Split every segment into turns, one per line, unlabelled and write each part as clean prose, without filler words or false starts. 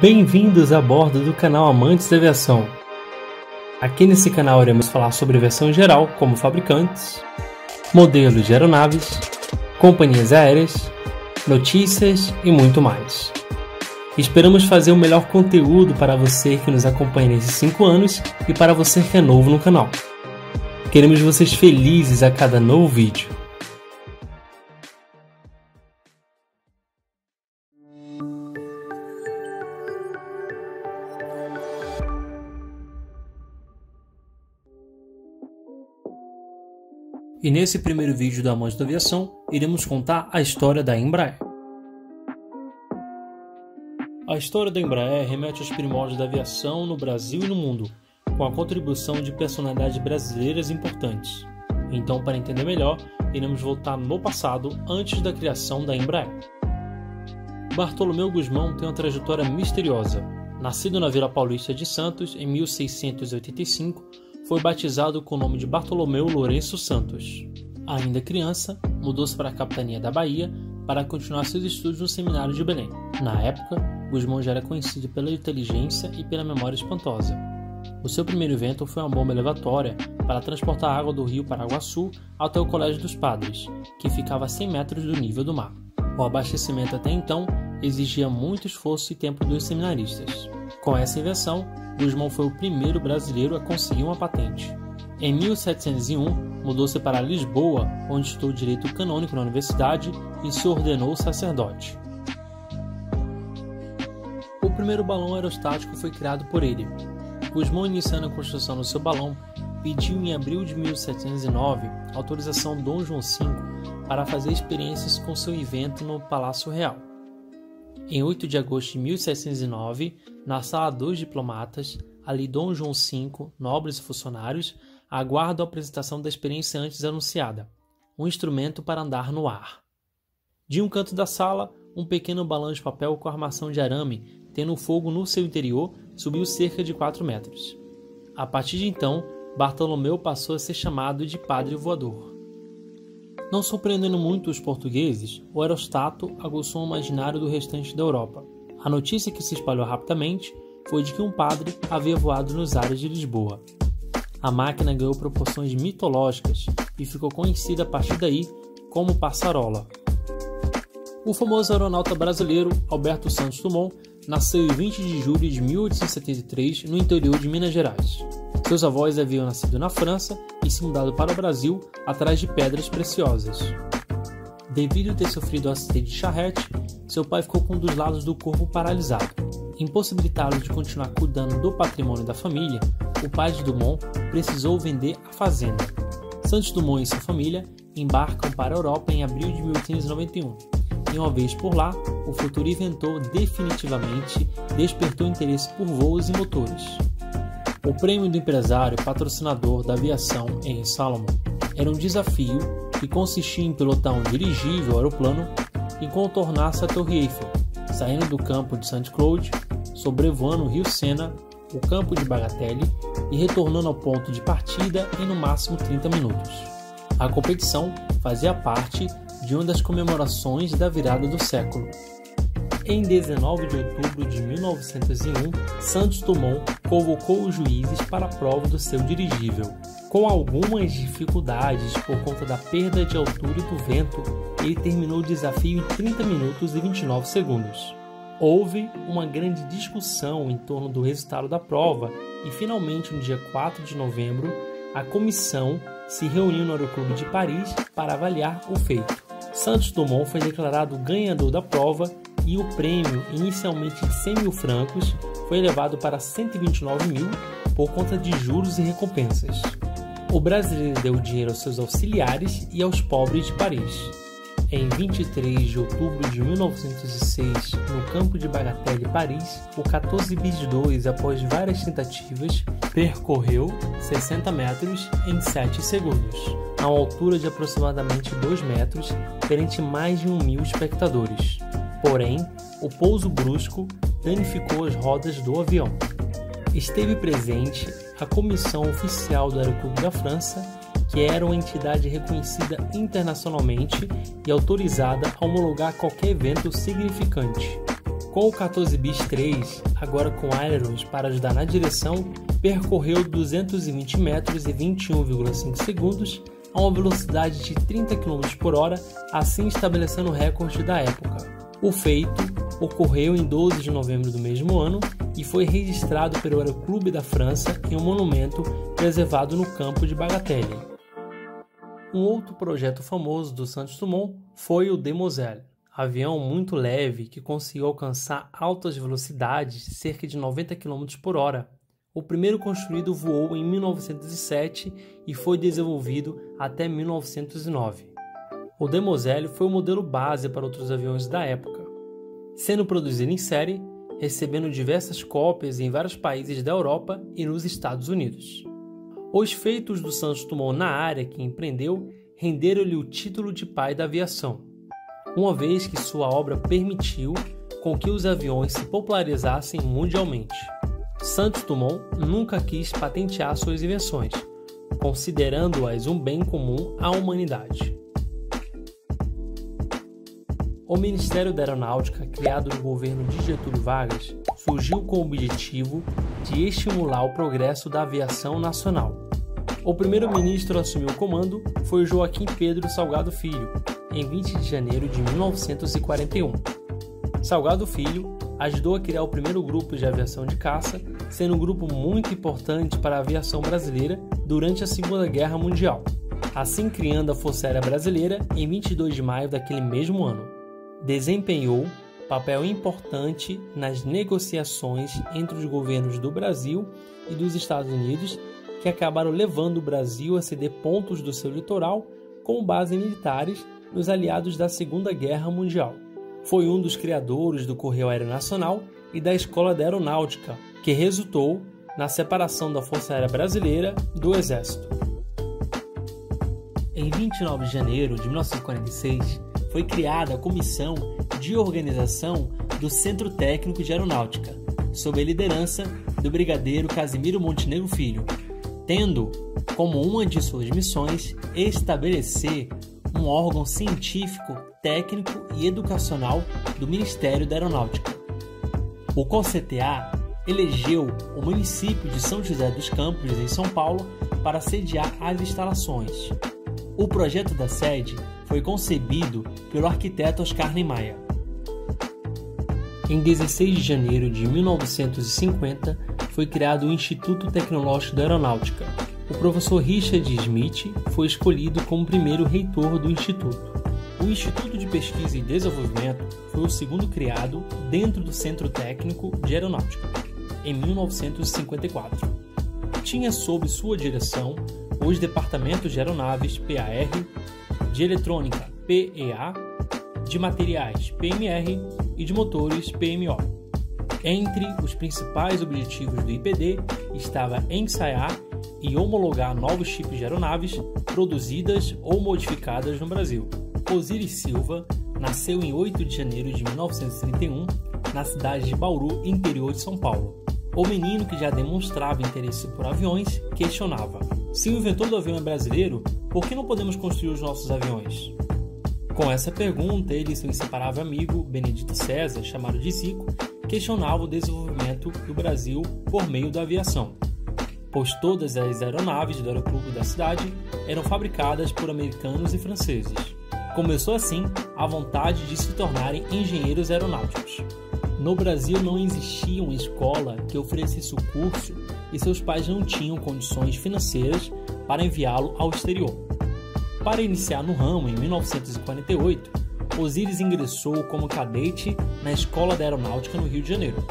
Bem-vindos a bordo do canal Amantes da Aviação. Aqui nesse canal iremos falar sobre aviação em geral, como fabricantes, modelos de aeronaves, companhias aéreas, notícias e muito mais. Esperamos fazer o melhor conteúdo para você que nos acompanha nesses 5 anos e para você que é novo no canal. Queremos vocês felizes a cada novo vídeo. E nesse primeiro vídeo da Amantes da Aviação, iremos contar a história da Embraer. A história da Embraer remete aos primórdios da aviação no Brasil e no mundo, com a contribuição de personalidades brasileiras importantes. Então, para entender melhor, iremos voltar no passado, antes da criação da Embraer. Bartolomeu Gusmão tem uma trajetória misteriosa. Nascido na Vila Paulista de Santos em 1685, foi batizado com o nome de Bartolomeu Lourenço Santos. Ainda criança, mudou-se para a capitania da Bahia para continuar seus estudos no seminário de Belém. Na época, Gusmão já era conhecido pela inteligência e pela memória espantosa. O seu primeiro invento foi uma bomba elevatória para transportar a água do rio Paraguaçu até o Colégio dos Padres, que ficava a 100 metros do nível do mar. O abastecimento até então exigia muito esforço e tempo dos seminaristas. Com essa invenção, Gusmão foi o primeiro brasileiro a conseguir uma patente. Em 1701, mudou-se para Lisboa, onde estudou direito canônico na universidade e se ordenou sacerdote. O primeiro balão aerostático foi criado por ele. Gusmão, iniciando a construção do seu balão, pediu em abril de 1709 autorização Dom João V para fazer experiências com seu invento no Palácio Real. Em 8 de agosto de 1709, na Sala dos Diplomatas, ali Dom João V, nobres e funcionários, aguardam a apresentação da experiência antes anunciada, um instrumento para andar no ar. De um canto da sala, um pequeno balão de papel com armação de arame, tendo fogo no seu interior, subiu cerca de 4 metros. A partir de então, Bartolomeu passou a ser chamado de Padre Voador. Não surpreendendo muito os portugueses, o aerostato aguçou o imaginário do restante da Europa. A notícia que se espalhou rapidamente foi de que um padre havia voado nos ares de Lisboa. A máquina ganhou proporções mitológicas e ficou conhecida a partir daí como Passarola. O famoso aeronauta brasileiro Alberto Santos Dumont nasceu em 20 de julho de 1873 no interior de Minas Gerais. Seus avós haviam nascido na França e se mudado para o Brasil atrás de pedras preciosas. Devido a ter sofrido um acidente de charrete, seu pai ficou com um dos lados do corpo paralisado. Impossibilitado de continuar cuidando do patrimônio da família, o pai de Dumont precisou vender a fazenda. Santos Dumont e sua família embarcam para a Europa em abril de 1891. E uma vez por lá, o futuro inventor definitivamente despertou interesse por voos e motores. O prêmio do empresário patrocinador da aviação Henry Salomon era um desafio que consistia em pilotar um dirigível aeroplano e contornar-se a Torre Eiffel, saindo do campo de Saint-Cloud, sobrevoando o rio Sena, o campo de Bagatelle e retornando ao ponto de partida em no máximo 30 minutos. A competição fazia parte de uma das comemorações da virada do século. Em 19 de outubro de 1901, Santos Dumont convocou os juízes para a prova do seu dirigível. Com algumas dificuldades por conta da perda de altura e do vento, ele terminou o desafio em 30 minutos e 29 segundos. Houve uma grande discussão em torno do resultado da prova e finalmente no dia 4 de novembro, a comissão se reuniu no Aeroclube de Paris para avaliar o feito. Santos Dumont foi declarado ganhador da prova e o prêmio, inicialmente de 100 mil francos, foi elevado para 129 mil por conta de juros e recompensas. O brasileiro deu dinheiro aos seus auxiliares e aos pobres de Paris. Em 23 de outubro de 1906, no campo de Bagatelle, Paris, o 14 bis 2, após várias tentativas, percorreu 60 metros em 7 segundos, a uma altura de aproximadamente 2 metros, perante mais de 1.000 espectadores. Porém, o pouso brusco danificou as rodas do avião. Esteve presente a Comissão Oficial do Aeroclube da França, que era uma entidade reconhecida internacionalmente e autorizada a homologar qualquer evento significante. Com o 14 bis 3, agora com ailerons para ajudar na direção, percorreu 220 metros e 21,5 segundos a uma velocidade de 30 km por hora, assim estabelecendo o recorde da época. O feito ocorreu em 12 de novembro do mesmo ano e foi registrado pelo Aeroclube da França em um monumento preservado no campo de Bagatelle. Um outro projeto famoso do Santos Dumont foi o Demoiselle, avião muito leve que conseguiu alcançar altas velocidades, cerca de 90 km por hora. O primeiro construído voou em 1907 e foi desenvolvido até 1909. O Demoiselle foi o modelo base para outros aviões da época, sendo produzido em série, recebendo diversas cópias em vários países da Europa e nos Estados Unidos. Os feitos do Santos Dumont na área que empreendeu renderam-lhe o título de pai da aviação, uma vez que sua obra permitiu com que os aviões se popularizassem mundialmente. Santos Dumont nunca quis patentear suas invenções, considerando-as um bem comum à humanidade. O Ministério da Aeronáutica, criado no governo de Getúlio Vargas, surgiu com o objetivo de estimular o progresso da aviação nacional. O primeiro-ministro a assumir o comando foi Joaquim Pedro Salgado Filho, em 20 de janeiro de 1941. Salgado Filho ajudou a criar o primeiro grupo de aviação de caça, sendo um grupo muito importante para a aviação brasileira durante a Segunda Guerra Mundial, assim criando a Força Aérea Brasileira em 22 de maio daquele mesmo ano. Desempenhou papel importante nas negociações entre os governos do Brasil e dos Estados Unidos, que acabaram levando o Brasil a ceder pontos do seu litoral como bases militares nos aliados da Segunda Guerra Mundial. Foi um dos criadores do Correio Aéreo Nacional e da Escola da Aeronáutica, que resultou na separação da Força Aérea Brasileira do Exército. Em 29 de janeiro de 1946, foi criada a Comissão de Organização do Centro Técnico de Aeronáutica, sob a liderança do brigadeiro Casimiro Montenegro Filho, tendo como uma de suas missões estabelecer um órgão científico, técnico e educacional do Ministério da Aeronáutica. O CONCTA elegeu o município de São José dos Campos, em São Paulo, para sediar as instalações. O projeto da sede foi concebido pelo arquiteto Oscar Niemeyer. Em 16 de janeiro de 1950, foi criado o Instituto Tecnológico da Aeronáutica. O professor Richard Smith foi escolhido como primeiro reitor do Instituto. O Instituto de Pesquisa e Desenvolvimento foi o segundo criado dentro do Centro Técnico de Aeronáutica, em 1954. Tinha sob sua direção os departamentos de aeronaves PAR, de eletrônica PEA, de materiais PMR e de motores PMO. Entre os principais objetivos do IPD estava ensaiar e homologar novos tipos de aeronaves produzidas ou modificadas no Brasil. Osiris Silva nasceu em 8 de janeiro de 1931 na cidade de Bauru, interior de São Paulo. O menino, que já demonstrava interesse por aviões, questionava: se o inventor do avião é brasileiro, por que não podemos construir os nossos aviões? Com essa pergunta, ele e seu inseparável amigo, Benedito César, chamado de Zico, questionava o desenvolvimento do Brasil por meio da aviação, pois todas as aeronaves do aeroclube da cidade eram fabricadas por americanos e franceses. Começou assim a vontade de se tornarem engenheiros aeronáuticos. No Brasil não existia uma escola que oferecesse o curso e seus pais não tinham condições financeiras para enviá-lo ao exterior. Para iniciar no ramo, em 1948, Osiris ingressou como cadete na Escola da Aeronáutica no Rio de Janeiro.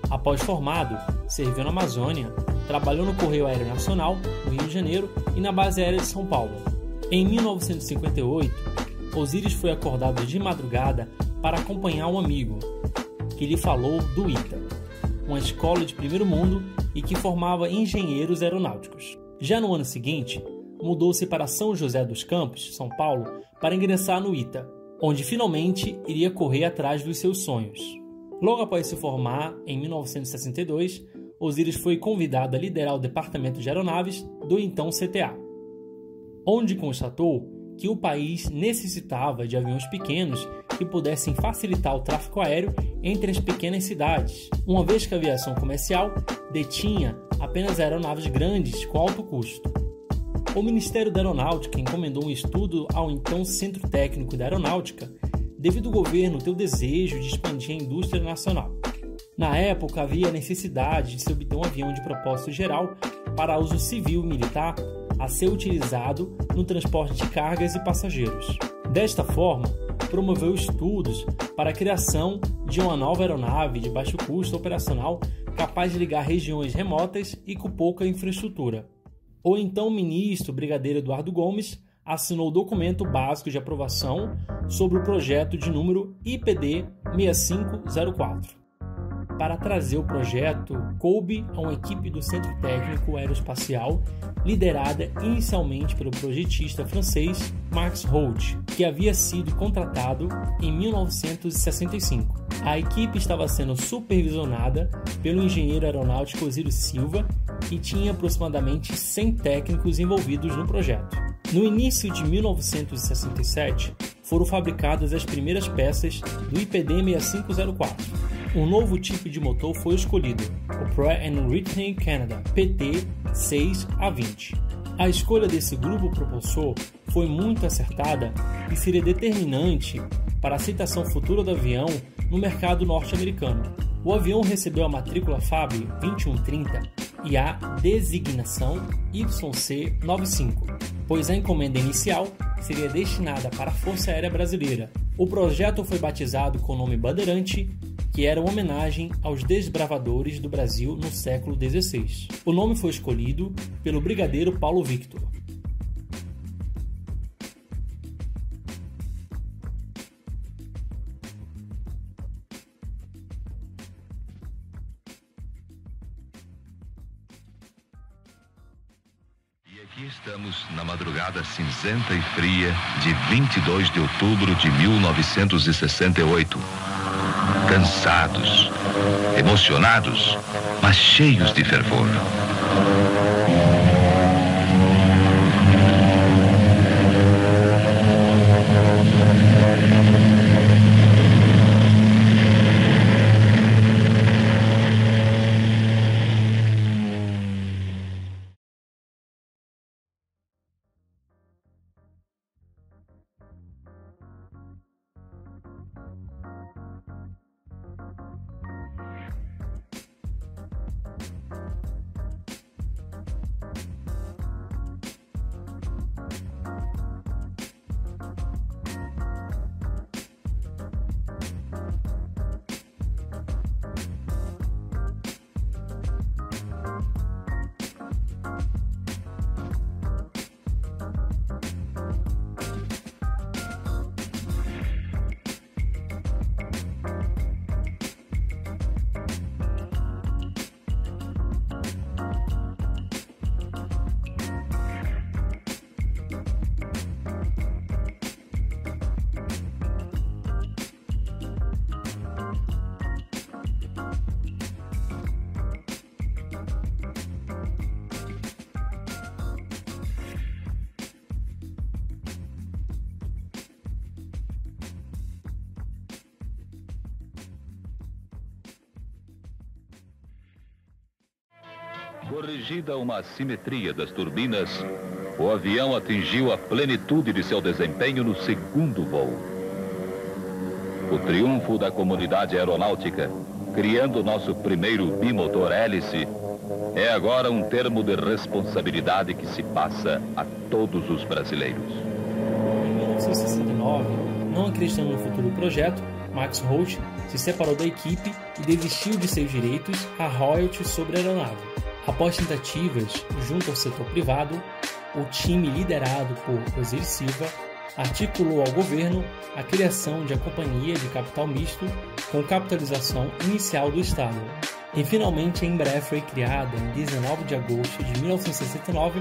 Após formado, serviu na Amazônia, trabalhou no Correio Aéreo Nacional, no Rio de Janeiro, e na Base Aérea de São Paulo. Em 1958, Osiris foi acordado de madrugada para acompanhar um amigo, que lhe falou do ITA, uma escola de primeiro mundo e que formava engenheiros aeronáuticos. Já no ano seguinte, mudou-se para São José dos Campos, São Paulo, para ingressar no ITA, onde finalmente iria correr atrás dos seus sonhos. Logo após se formar, em 1962, Osiris foi convidado a liderar o departamento de aeronaves do então CTA, onde constatou que o país necessitava de aviões pequenos que pudessem facilitar o tráfego aéreo entre as pequenas cidades, uma vez que a aviação comercial detinha apenas aeronaves grandes com alto custo. O Ministério da Aeronáutica encomendou um estudo ao então Centro Técnico da Aeronáutica, devido ao governo ter o desejo de expandir a indústria nacional. Na época, havia a necessidade de se obter um avião de propósito geral para uso civil e militar a ser utilizado no transporte de cargas e passageiros. Desta forma, promoveu estudos para a criação de uma nova aeronave de baixo custo operacional capaz de ligar regiões remotas e com pouca infraestrutura. O então ministro brigadeiro Eduardo Gomes assinou o documento básico de aprovação sobre o projeto de número IPD 6504. Para trazer o projeto, coube a uma equipe do Centro Técnico Aeroespacial, liderada inicialmente pelo projetista francês Max Roach, que havia sido contratado em 1965. A equipe estava sendo supervisionada pelo engenheiro aeronáutico Osírio Silva e tinha aproximadamente 100 técnicos envolvidos no projeto. No início de 1967, foram fabricadas as primeiras peças do IPD 6504. Um novo tipo de motor foi escolhido, o Pratt & Whitney Canada PT6A20. A escolha desse grupo propulsor foi muito acertada e seria determinante para a aceitação futura do avião no mercado norte-americano. O avião recebeu a matrícula FAB 2130 e a designação YC95, pois a encomenda inicial seria destinada para a Força Aérea Brasileira. O projeto foi batizado com o nome Bandeirante, que era uma homenagem aos desbravadores do Brasil no século XVI. O nome foi escolhido pelo brigadeiro Paulo Victor.
E aqui estamos na madrugada cinzenta e fria de 22 de outubro de 1968. Cansados, emocionados, mas cheios de fervor. Corrigida uma assimetria das turbinas, o avião atingiu a plenitude de seu desempenho no segundo voo. O triunfo da comunidade aeronáutica, criando nosso primeiro bimotor hélice, é agora um termo de responsabilidade que se passa a todos os brasileiros.
Em 1969, não acreditando no futuro do projeto, Max Roach se separou da equipe e desistiu de seus direitos a royalties sobre a aeronave. Após tentativas junto ao setor privado, o time liderado por Osírio Silva articulou ao governo a criação de a Companhia de Capital Misto com capitalização inicial do Estado. E finalmente a Embraer foi criada em 19 de agosto de 1969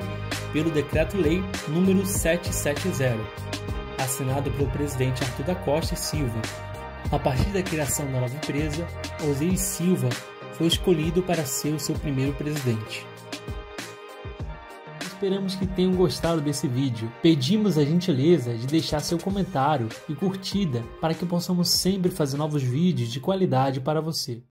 pelo Decreto-Lei número 770, assinado pelo presidente Arthur da Costa e Silva. A partir da criação da nova empresa, Osírio Silva foi escolhido para ser o seu primeiro presidente. Esperamos que tenham gostado desse vídeo. Pedimos a gentileza de deixar seu comentário e curtida para que possamos sempre fazer novos vídeos de qualidade para você.